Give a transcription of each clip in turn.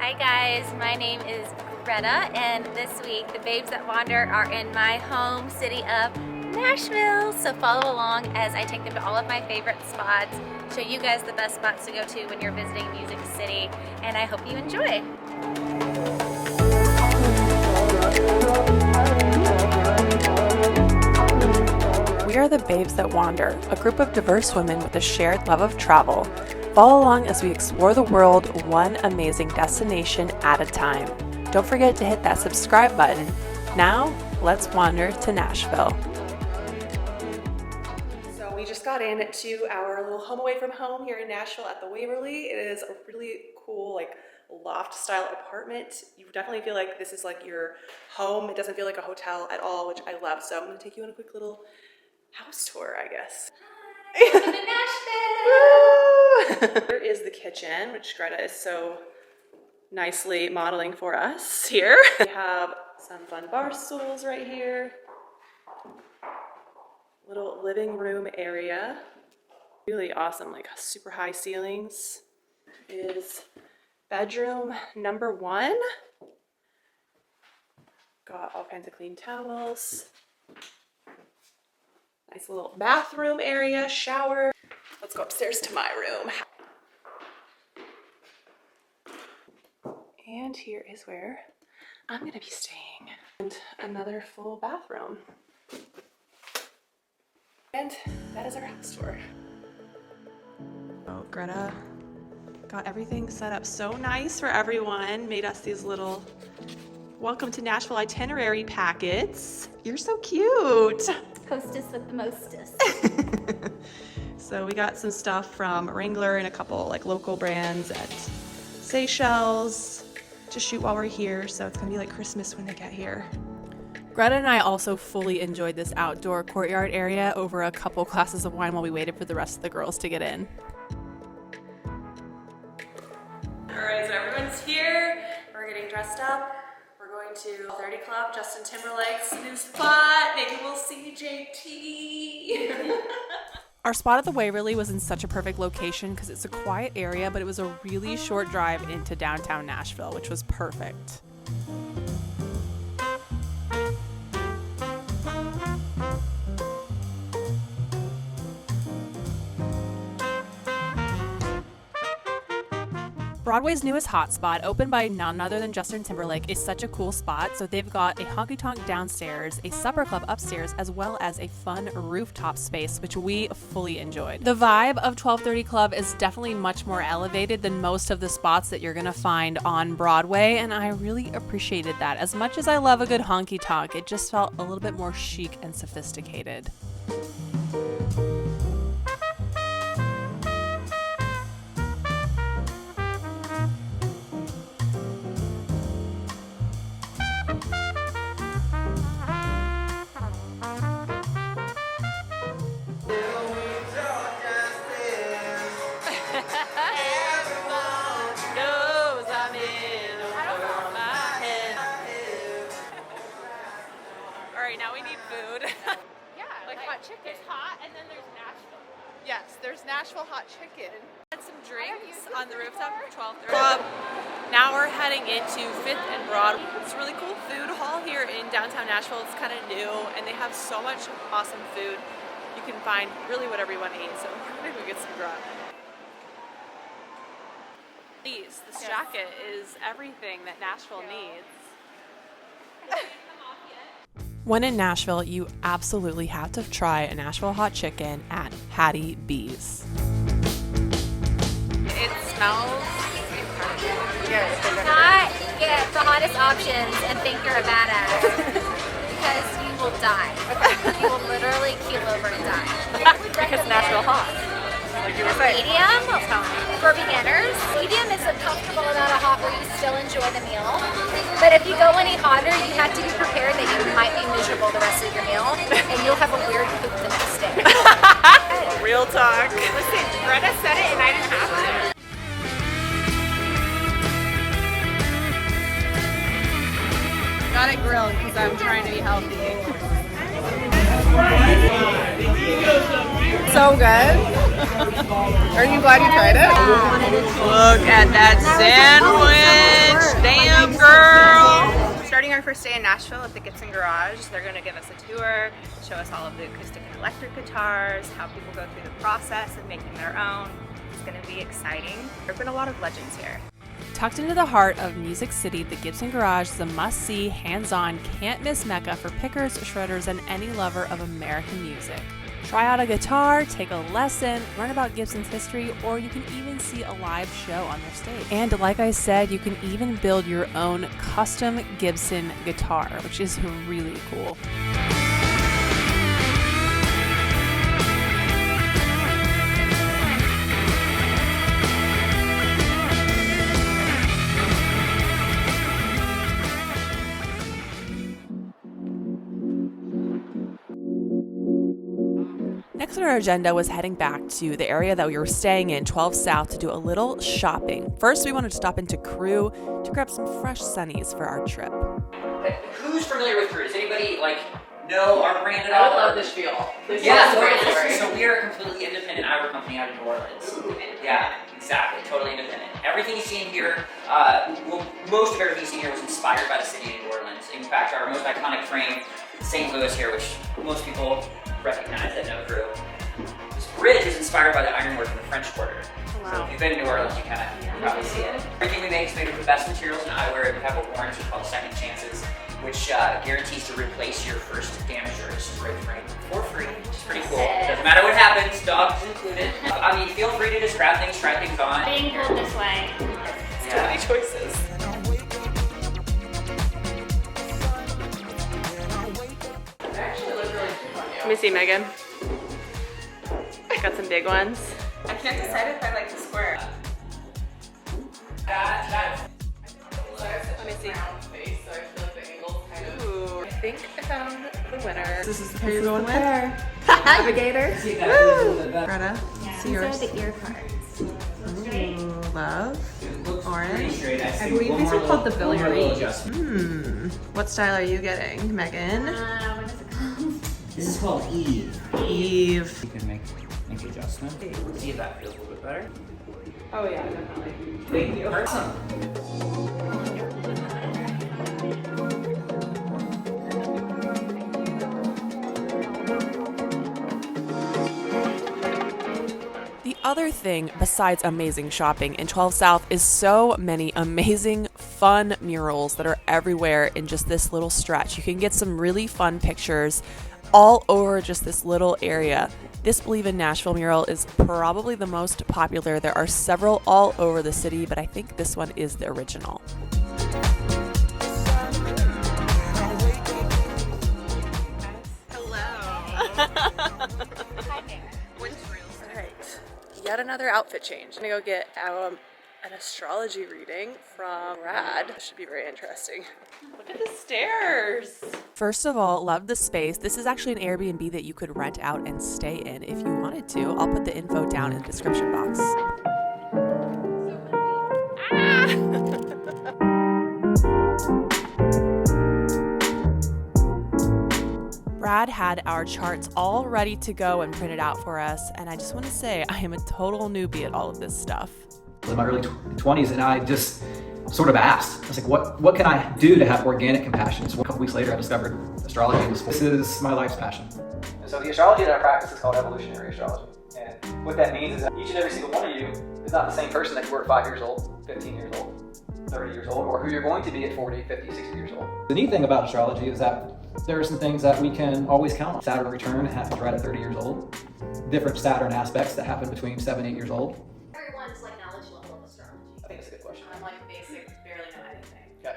Hi guys, my name is Greta, and this week the Babes That Wander are in my home city of Nashville. So follow along as I take them to all of my favorite spots, show you guys the best spots to go to when you're visiting Music City, and I hope you enjoy. We are the Babes That Wander, a group of diverse women with a shared love of travel. Follow along as we explore the world one amazing destination at a time. Don't forget to hit that subscribe button. Now, let's wander to Nashville. So we just got into our little home away from home here in Nashville at the Waverly. It is a really cool, like, loft style apartment. You definitely feel like this is like your home. It doesn't feel like a hotel at all, which I love. So I'm gonna take you on a quick little house tour, I guess. Welcome to Nashville! Here is the kitchen, which Greta is so nicely modeling for us here. We have some fun bar stools right here. Little living room area. Really awesome, like super high ceilings. Is bedroom number 1. Got all kinds of clean towels. Nice little bathroom area, shower. Let's go upstairs to my room. And here is where I'm gonna be staying. And another full bathroom. And that is our house tour. Oh, Greta got everything set up so nice for everyone. Made us these little welcome to Nashville itinerary packets. You're so cute. Hostess with the mostest. So we got some stuff from Wrangler and a couple like local brands at Seychelles to shoot while we're here. So it's gonna be like Christmas when they get here. Greta and I also fully enjoyed this outdoor courtyard area over a couple glasses of wine while we waited for the rest of the girls to get in. All right, so everyone's here. We're getting dressed up. We're going to 30 Club, Justin Timberlake's new spot. Maybe we'll see JT. Our spot at the Waverly was in such a perfect location because it's a quiet area, but it was a really short drive into downtown Nashville, which was perfect. Broadway's newest hotspot, opened by none other than Justin Timberlake, is such a cool spot. So they've got a honky-tonk downstairs, a supper club upstairs, as well as a fun rooftop space, which we fully enjoyed. The vibe of 1230 Club is definitely much more elevated than most of the spots that you're gonna find on Broadway, and I really appreciated that. As much as I love a good honky-tonk, it just felt a little bit more chic and sophisticated. Now we need food. Yeah, like hot chicken. There's hot, and then there's Nashville. Yes, there's Nashville hot chicken. Had some drinks on the rooftop of 1230 Club. Now we're heading into 5th and Broadway. It's a really cool food hall here in downtown Nashville. It's kind of new, and they have so much awesome food. You can find really whatever you want to eat, so we're gonna go get some grub. Please, this jacket is everything that Nashville needs. When in Nashville, you absolutely have to try a Nashville hot chicken at Hattie B's. It smells incredible. Do not get the hottest options and think you're a badass because you will die. You will literally keel over and die. Because Nashville hot. Like you were saying. Medium for beginners. Medium is a comfortable amount of hot where you still enjoy the meal. But if you go any hotter, you have to be prepared that you might be miserable the rest of your meal and you'll have a weird poop the next day. Real talk. Listen, Greta said it and I didn't have to. Got it grilled because I'm trying to be healthy. So good. Are you glad you tried it? Look at that sandwich. our first day in Nashville at the Gibson Garage. They're going to give us a tour, show us all of the acoustic and electric guitars, how people go through the process of making their own. It's going to be exciting. There have been a lot of legends here. Tucked into the heart of Music City, the Gibson Garage is a must-see, hands-on, can't-miss mecca for pickers, shredders, and any lover of American music. Try out a guitar, take a lesson, learn about Gibson's history, or you can even see a live show on their stage. And like I said, you can even build your own custom Gibson guitar, which is really cool. Next on our agenda was heading back to the area that we were staying in, 12 South, to do a little shopping. First, we wanted to stop into Crew to grab some fresh sunnies for our trip. Who's familiar with Crew? Does anybody know our brand at all? I would love this feel. Yeah, so we are a completely independent eyewear company out of New Orleans. Yeah, exactly, totally independent. Everything you see in here, most of everything you see here was inspired by the city of New Orleans. In fact, our most iconic frame, St. Louis here, which most people recognize that know Crew. This bridge is inspired by the ironwork in the French Quarter. Wow. So if you've been to New Orleans, you kind of probably see it. Everything we make is made with the best materials in eyewear. We have a warranty called Second Chances, which guarantees to replace your first damage or destroyed frame for free, which is pretty cool. Doesn't matter what happens, dogs included. I mean, feel free to just grab things, try things on. Being pulled this way. Too many choices. Let me see, Megan. Got some big ones. I can't decide if I like the square. Let me see. Ooh, I think I found the winner. This is the pair you're going with? Navigator. Greta, see yours. These are the ear parts. Ooh, love. Orange. I believe these are called the Billy Reed. What style are you getting, Megan? What is it called? This is called Eve. Eve. You can make adjustments. See if that feels a little bit better. Oh yeah, definitely. Thank you. Awesome. The other thing, besides amazing shopping in 12 South, is so many amazing, fun murals that are everywhere in just this little stretch. You can get some really fun pictures all over just this little area. This Believe in Nashville mural is probably the most popular. There are several all over the city, but I think this one is the original. Alright, yet another outfit change. I'm gonna go get an astrology reading from Brad. This should be very interesting. Look at the stairs. First of all, love the space. This is actually an Airbnb that you could rent out and stay in if you wanted to. I'll put the info down in the description box. Brad had our charts all ready to go and printed out for us, and I just want to say I am a total newbie at all of this stuff. In my early 20s, and I just sort of asked, I was like, what can I do to have organic compassion? So a couple weeks later, I discovered astrology. This is my life's passion. And so the astrology that I practice is called evolutionary astrology. And what that means is that each and every single one of you is not the same person that you were at 5 years old, 15 years old, 30 years old, or who you're going to be at 40, 50, 60 years old. The neat thing about astrology is that there are some things that we can always count on. Saturn return happens right at 30 years old. Different Saturn aspects that happen between 7 and 8 years old. Everyone's knowledge level of astrology. I think that's a good question. I'm basic, barely know anything. Okay.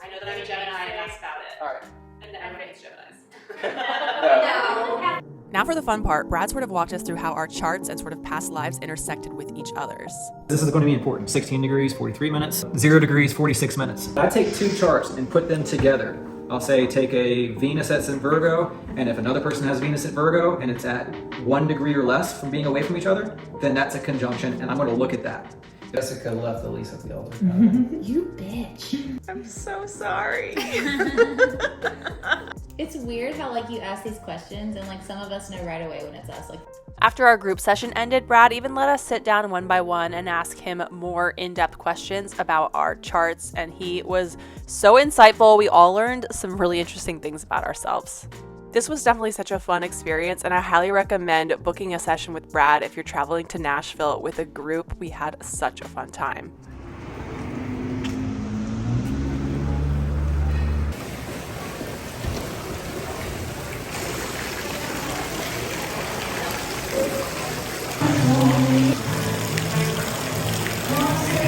I know that I'm a Gemini and that's about it. All right. And then everybody hates Geminis. No. Now for the fun part, Brad sort of walked us through how our charts and sort of past lives intersected with each other's. This is going to be important. 16 degrees, 43 minutes. 0 degrees, 46 minutes. I take two charts and put them together. I'll say take a Venus that's in Virgo, and if another person has Venus at Virgo and it's at 1 degree or less from being away from each other, then that's a conjunction, and I'm going to look at that. Jessica left Elise at the altar. You bitch. I'm so sorry. It's weird how like you ask these questions and like some of us know right away when it's us. Like After our group session ended, Brad even let us sit down one by one and ask him more in-depth questions about our charts, and he was so insightful. We all learned some really interesting things about ourselves. This was definitely such a fun experience, and I highly recommend booking a session with Brad if you're traveling to Nashville with a group. We had such a fun time.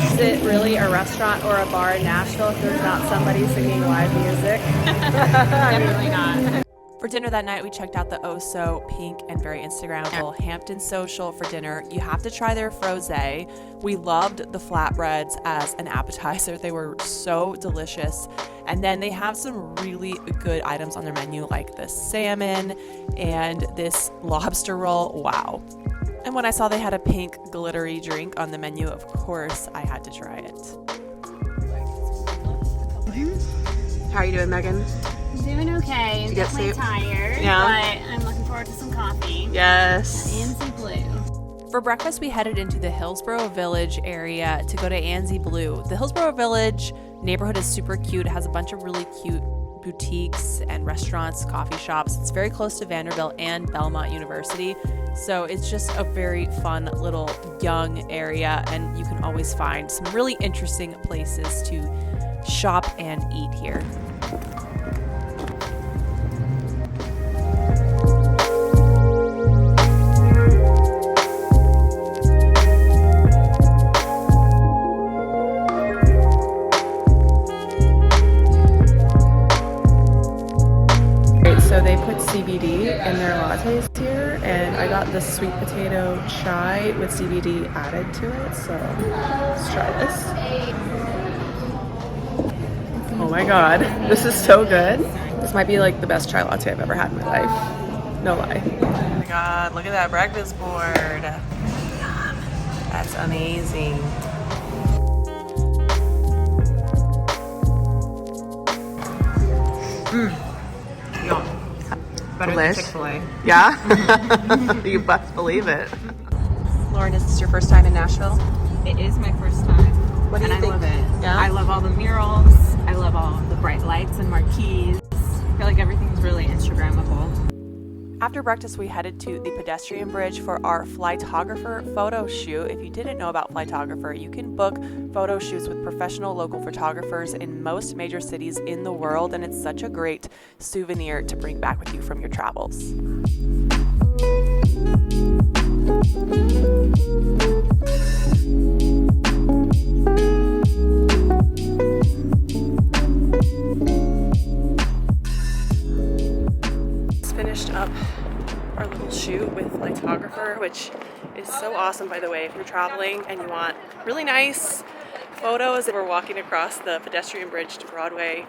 Is it really a restaurant or a bar in Nashville if there's not somebody singing live music? Definitely not. For dinner that night, we checked out the oh-so pink and very Instagrammable Hampton Social for dinner. You have to try their frosé. We loved the flatbreads as an appetizer. They were so delicious. And then they have some really good items on their menu like this salmon and this lobster roll. Wow. And when I saw they had a pink glittery drink on the menu, of course, I had to try it. How are you doing, Megan? Doing okay. Did you get sleep? Tired, Yeah. but I'm looking forward to some coffee. Yes. Anzie Blue. For breakfast, we headed into the Hillsborough Village area to go to Anzie Blue. The Hillsborough Village neighborhood is super cute. It has a bunch of really cute boutiques and restaurants, coffee shops. It's very close to Vanderbilt and Belmont University. So it's just a very fun little young area, and you can always find some really interesting places to shop and eat here. So they put CBD in their lattes here, and I got the sweet potato chai with CBD added to it, so let's try this. Oh my god, this is so good. This might be like the best chai latte I've ever had in my life. No lie. Oh my god, look at that breakfast board. That's amazing. Yum. Better than Chick-fil-A. Yeah? You best believe it. Lauren, is this your first time in Nashville? It is my first time. What do you and think? I love it. Yeah? I love all the murals. I love all the bright lights and marquees. I feel like everything's really Instagrammable. After breakfast, we headed to the pedestrian bridge for our Flytographer photo shoot. If you didn't know about Flytographer, you can book photo shoots with professional local photographers in most major cities in the world, and it's such a great souvenir to bring back with you from your travels. Finished up our little shoot with Flytographer, which is so awesome, by the way, if you're traveling and you want really nice photos. We're walking across the pedestrian bridge to Broadway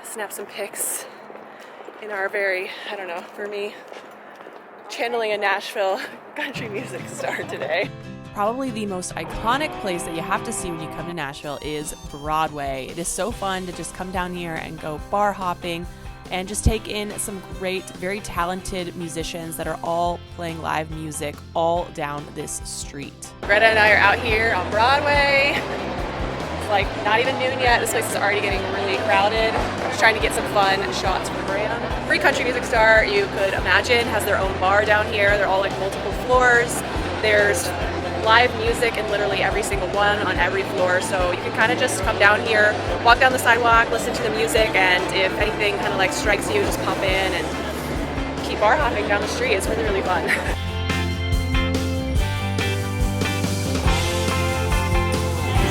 to snap some pics in our very, I don't know, for me, channeling a Nashville country music star today. Probably the most iconic place that you have to see when you come to Nashville is Broadway. It is so fun to just come down here and go bar hopping and just take in some great, very talented musicians that are all playing live music all down this street. Greta and I are out here on Broadway. It's like not even noon yet. This place is already getting really crowded. Just trying to get some fun shots for the brand. Every country music star you could imagine has their own bar down here. They're all like multiple floors. There's live music in literally every single one on every floor, so you can kind of just come down here, walk down the sidewalk, listen to the music, and if anything kind of like strikes you, just pop in and keep bar hopping down the street. It's really, really fun.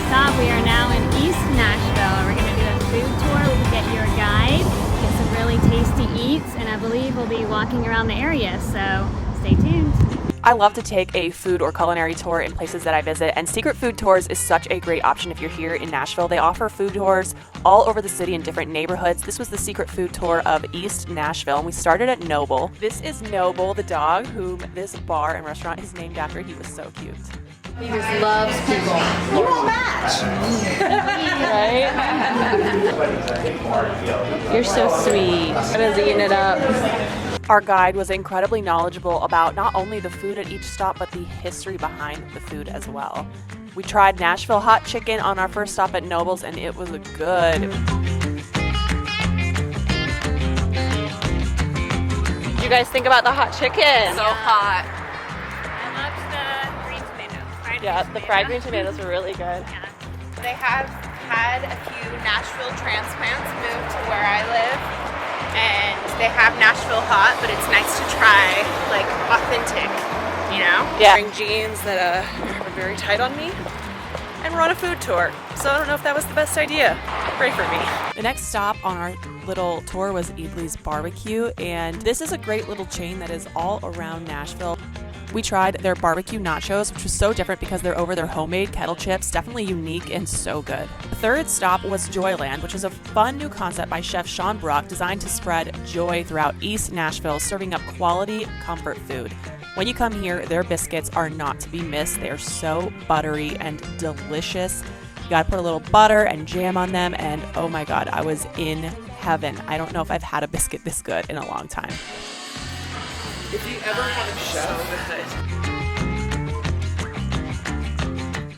Stop. We are now in East Nashville. We're going to do a food tour. We can get you a guide, get some really tasty eats, and I believe we'll be walking around the area, so stay tuned. I love to take a food or culinary tour in places that I visit, and Secret Food Tours is such a great option if you're here in Nashville. They offer food tours all over the city in different neighborhoods. This was the Secret Food Tour of East Nashville, and we started at Noble. This is Noble, the dog whom this bar and restaurant is named after. He was so cute. He just loves people. You won't match. Right? You're so sweet. Greta's eating it up. Our guide was incredibly knowledgeable about not only the food at each stop, but the history behind the food as well. We tried Nashville hot chicken on our first stop at Noble's, and it was good. What do you guys think about the hot chicken? So hot. I loved the green tomatoes. Yeah, the fried green tomatoes are really good. Yeah. They have had a few Nashville transplants move to where I live, and they have Nashville hot, but it's nice to try like authentic, you know? Yeah. Wearing jeans that are very tight on me, and we're on a food tour, so I don't know if that was the best idea. Pray for me. The next stop on our little tour was Eadley's Barbecue, and this is a great little chain that is all around Nashville. We tried their barbecue nachos, which was so different because they're over their homemade kettle chips, definitely unique and so good. The third stop was Joyland, which is a fun new concept by Chef Sean Brock designed to spread joy throughout East Nashville, serving up quality comfort food. When you come here, their biscuits are not to be missed. They are so buttery and delicious. You gotta put a little butter and jam on them, and oh my god, I was in heaven. I don't know if I've had a biscuit this good in a long time. If you ever have a show,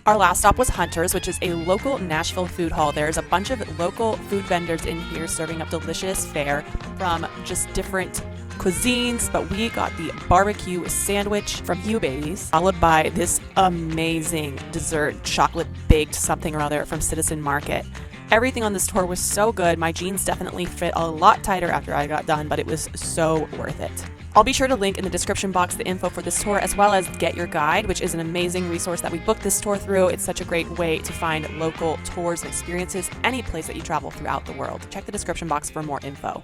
Our last stop was Hunter's, which is a local Nashville food hall. There's a bunch of local food vendors in here serving up delicious fare from just different cuisines, but we got the barbecue sandwich from Hugh Babies, followed by this amazing dessert, chocolate baked something or other from Citizen Market. Everything on this tour was so good. My jeans definitely fit a lot tighter after I got done, but it was so worth it. I'll be sure to link in the description box the info for this tour, as well as Get Your Guide, which is an amazing resource that we booked this tour through. It's such a great way to find local tours and experiences any place that you travel throughout the world. Check the description box for more info.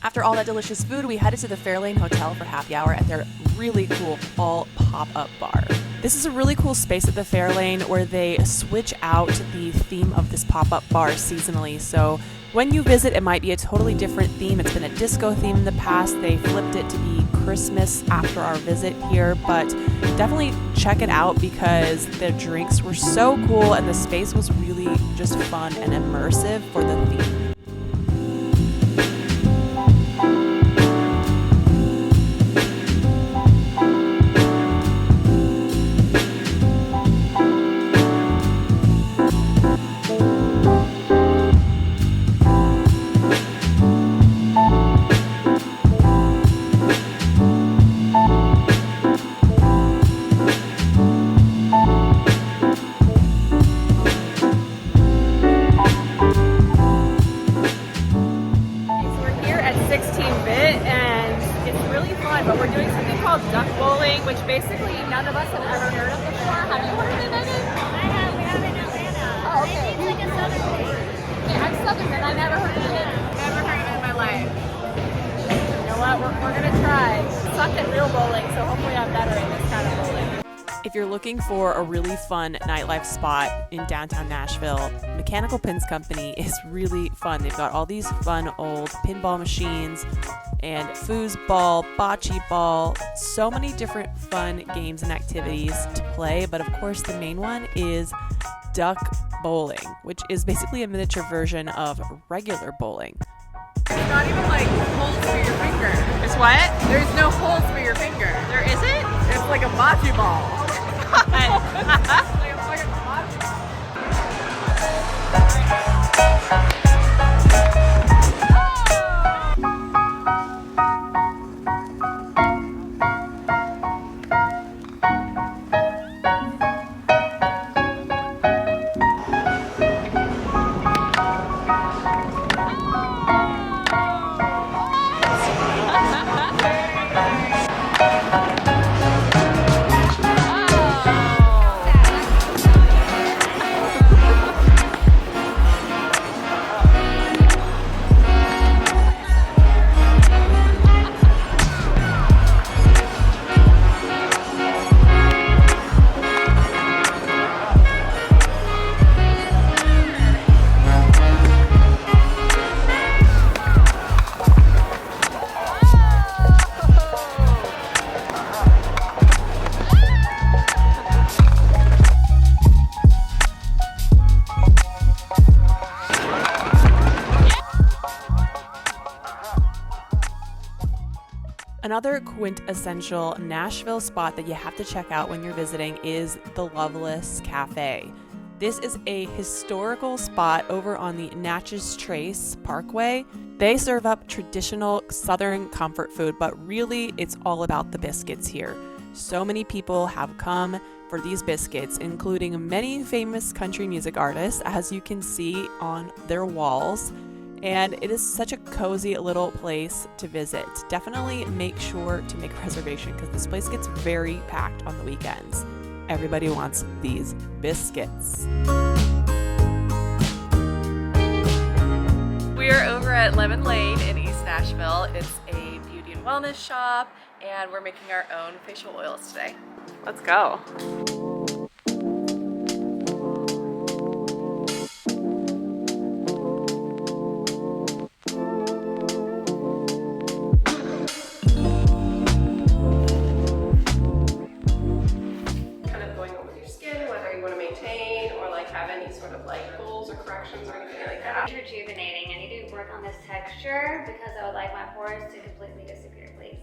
After all that delicious food, we headed to the Fairlane Hotel for happy hour at their really cool fall pop-up bar. This is a really cool space at the Fairlane where they switch out the theme of this pop-up bar seasonally. So when you visit, it might be a totally different theme. It's been a disco theme in the past. They flipped it to be Christmas after our visit here, but definitely check it out because the drinks were so cool and the space was really just fun and immersive for the theme. If you're looking for a really fun nightlife spot in downtown Nashville, Botanical Pins Company is really fun. They've got all these fun old pinball machines and foosball, bocce ball, so many different fun games and activities to play. But of course, the main one is duck bowling, which is basically a miniature version of regular bowling. There's not even like holes for your finger. It's what? There's no holes for your finger. There isn't? It's like a bocce ball. Like a fucking bocce ball. Another quintessential Nashville spot that you have to check out when you're visiting is the Loveless Cafe. This is a historical spot over on the Natchez Trace Parkway. They serve up traditional Southern comfort food, but really it's all about the biscuits here. So many people have come for these biscuits, including many famous country music artists, as you can see on their walls. And it is such a cozy little place to visit. Definitely make sure to make a reservation because this place gets very packed on the weekends. Everybody wants these biscuits. We are over at Laine in East Nashville. It's a beauty and wellness shop, and we're making our own facial oils today. Let's go. Rejuvenating. I need to work on this texture because I would like my pores to completely disappear, please.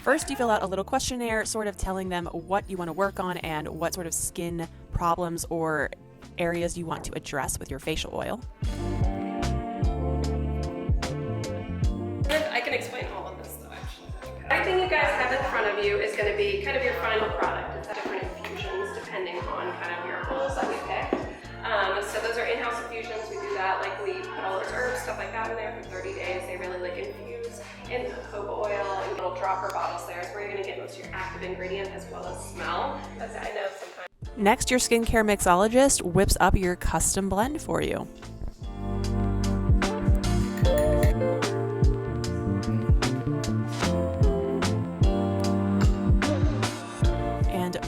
First, you fill out a little questionnaire, sort of telling them what you want to work on and what sort of skin problems or areas you want to address with your facial oil. I can explain all of this though, actually. Everything you guys have in front of you is going to be kind of your final product. It's different infusions depending on kind of your oils that we pick. So those are in-house infusions. We do that, like we put all those herbs, stuff like that in there for 30 days. They really like infuse in jojoba oil and little dropper bottles there is where you're gonna get most of your active ingredient as well as smell. Because I know sometimes. Next, your skincare mixologist whips up your custom blend for you.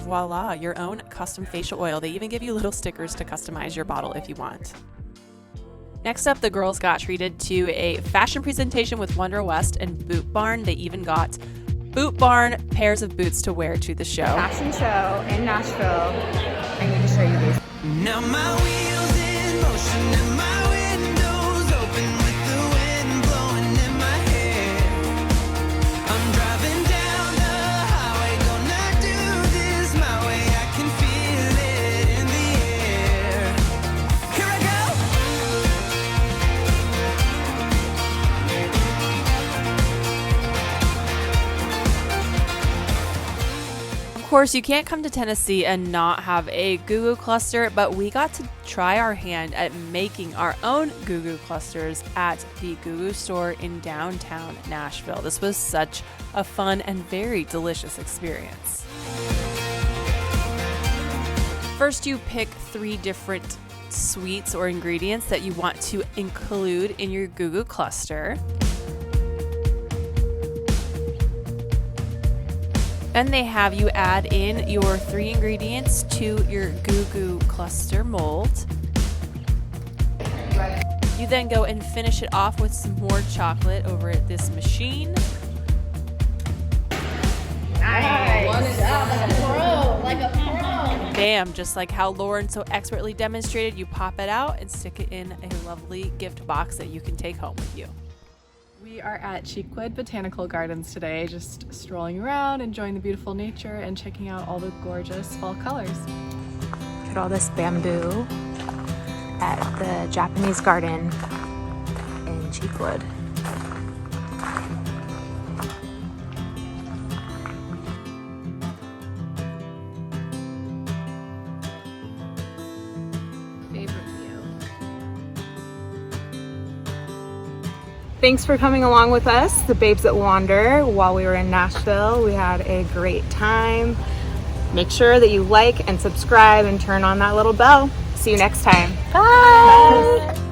Voila, your own custom facial oil. They even give you little stickers to customize your bottle if you want. Next up, the girls got treated to a fashion presentation with Wonderwest and Bootbarn. They even got Bootbarn pairs of boots to wear to the show. Fashion show in Nashville. I need to show you these. Now my wheels in motion and my windows open with the wind blowing in my hair. I'm driving down the highway, gonna do this my way. I can feel it in the air. Here I Of course, you can't come to Tennessee and not have a Goo Goo Cluster, but we got to try our hand at making our own Goo Goo Clusters at the Goo Goo store in downtown Nashville. This was such a fun and very delicious experience. First, you pick 3 different sweets or ingredients that you want to include in your Goo Goo Cluster. Then they have you add in your 3 ingredients to your Goo Goo Cluster mold. You then go and finish it off with some more chocolate over at this machine. Nice. Like a pro. Bam, just like how Lauren so expertly demonstrated, you pop it out and stick it in a lovely gift box that you can take home with you. We are at Cheekwood Botanical Gardens today, just strolling around, enjoying the beautiful nature and checking out all the gorgeous fall colors. Look at all this bamboo at the Japanese garden in Cheekwood. Thanks for coming along with us, the Babes That Wander, while we were in Nashville. We had a great time. Make sure that you like and subscribe and turn on that little bell. See you next time. Bye!